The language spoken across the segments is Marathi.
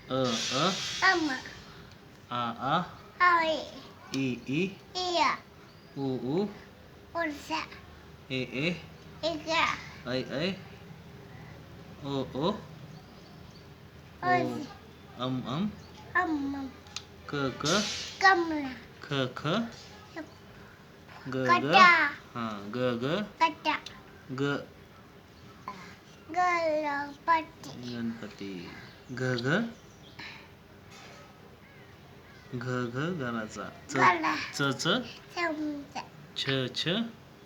अ अ अम्मा आ आ आई ई ई इया ऊ ऊ उर्सा ए इका ऐ ओ ओ ओज अम अम्मा क कमला ख ग कटा हां ग कटा ग गणपती गणपती घ घराचा गला च समजा छ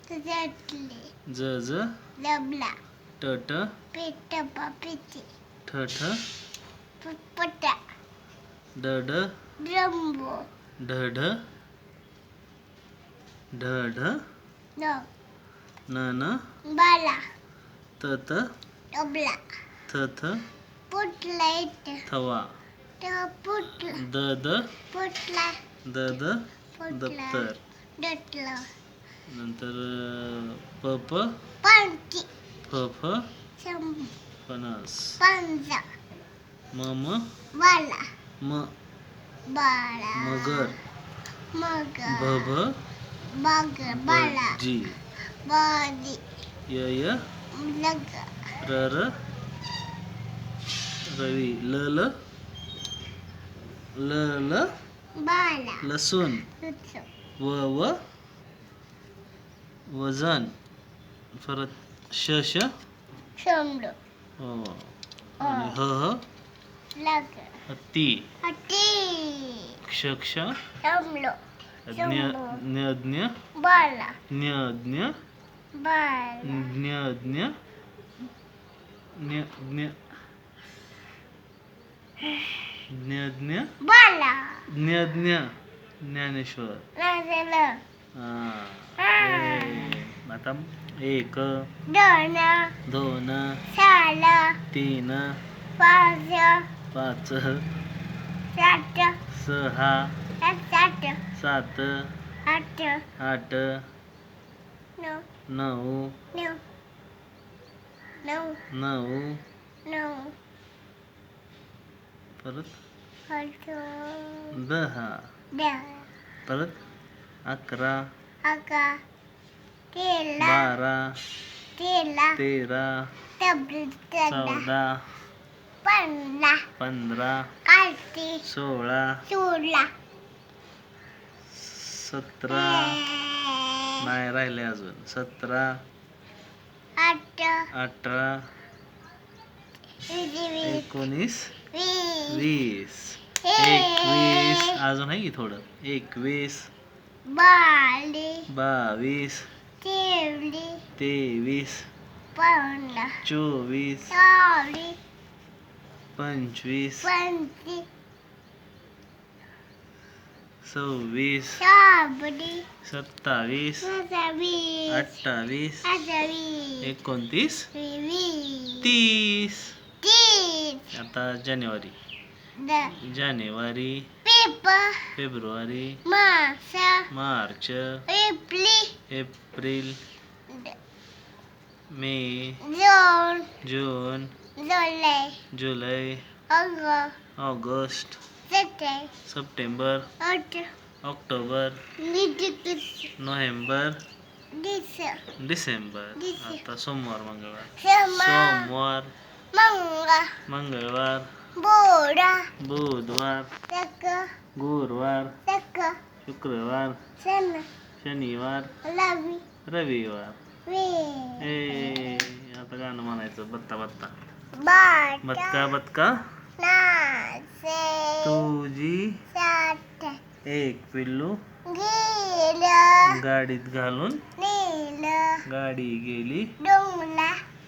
तुझ्यातले ज लबला ट पेट पापिची ठ पटा ड ड्रम्बो ढ न बाला त डबला थ पुटला येत थवा पुटला पुटला दप्तर डटला नंतर पंची फ शंभ फणस पंजा म बाला बाळा मगर मग भ बागर बाला जी बाजी य लग रवी ल बाला लसूण व वजन परत श शंभर हो आणि ह लग हत्ती हत्ती क्ष शंभर ज्ञ बाला ज्ञ बाला बाला ज्ञानेश्वर नजर आता 1 दोन 2 साला 3 पाच 5 सात 6 सात 7 आठ 8 नऊ 9 नऊ 9 नऊ परत 10 परत 11 अका केला 12 केला 13 14 15 कालती 16 चूला 17 नाही राहिले अजून 17 18 19 20 21 अजून आहे की थोडं 21 22 23 24 25 26 27 28 29 30 आता जानेवारी फेब्रुवारी मार्च एप्रिल मे जून जुलै ऑगस्ट सप्टेंबर ऑक्टोबर नोव्हेंबर डिसेंबर आता सोमवार मंगळवार बुधवार गुरुवार शुक्रवार शनिवार रविवार आता गाणं म्हणायचं बत्ता बत्ता बत्का तुझी एक पिल्लू गाडीत घालून गाडी गेली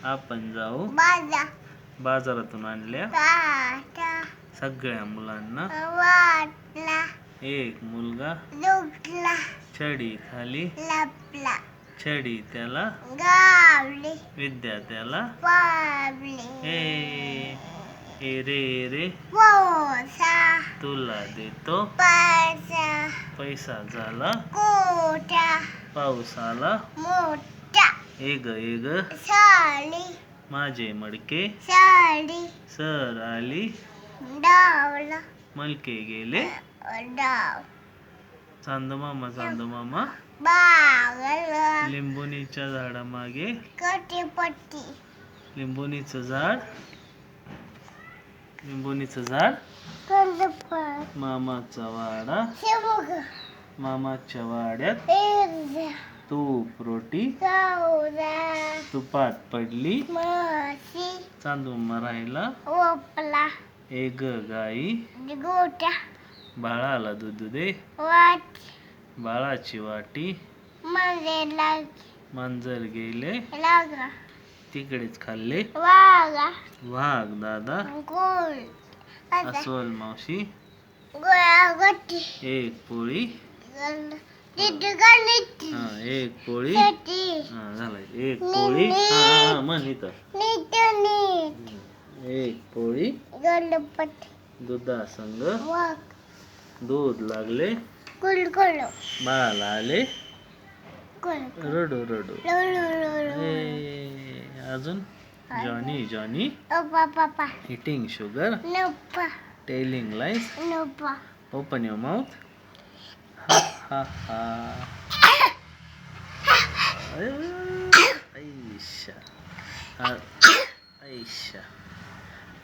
आपण जाऊ बाजारातून आणल्या सगळ्या मुलांना एक मुलगा छडी खाली छडी त्याला विद्यार्थ्याला ए रे तुला देतो पैसा झाला पाऊस आला एग माझे मडके सर आली डावला मलके गेले डाव चांदू मामा बागला लिंबुनीच्या झाडामागे कटीपट्टी लिंबुनीचं झाड कंदपट मामाचा वाडा शिवग मामाच्या वाड्यात इर्जा तूप रोटी सावरा तुपात पडली माशी चांदू राहिला ओपला एक गाई गोट्या बाळाला दूध दे वाट बाळाची वाटी मंदिरला मांजर गेले लागा तिकडेच खाल्ले वागा वाघ दादा गोल अस्वल मावशी गोळा गट्टी एक पोळी गणित हा एक पोळी शेती हा झालाय एक पोळी हा म्हण इथं नीट एक पोळी गणपती दुधासंग वाघ दूध लागले कुलकुल बाळाला आले कुल रडू रडू लुलुलुलु ए, अजून Johnny papa eating sugar नप्पा telling lies नप्पा open your mouth ha ha ha ऐशा ऐशा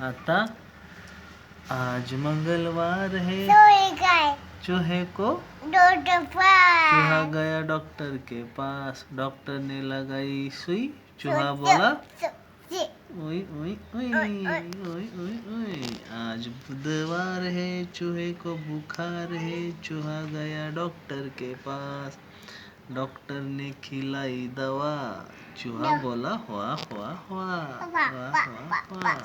आता आज मंगलवार है सोई गाय चूहे को डोट चूहा गया डॉक्टर के पास डॉक्टर ने लगाई सुई चूहा बोला ओई ओई ओई ओई ओई ओई आज बुधवार है चूहे को बुखार है चूहा गया डॉक्टर के पास डॉक्टर ने खिलाई दवा चूहा बोला हुआ हुआ हुआ हुआ हुआ हुआ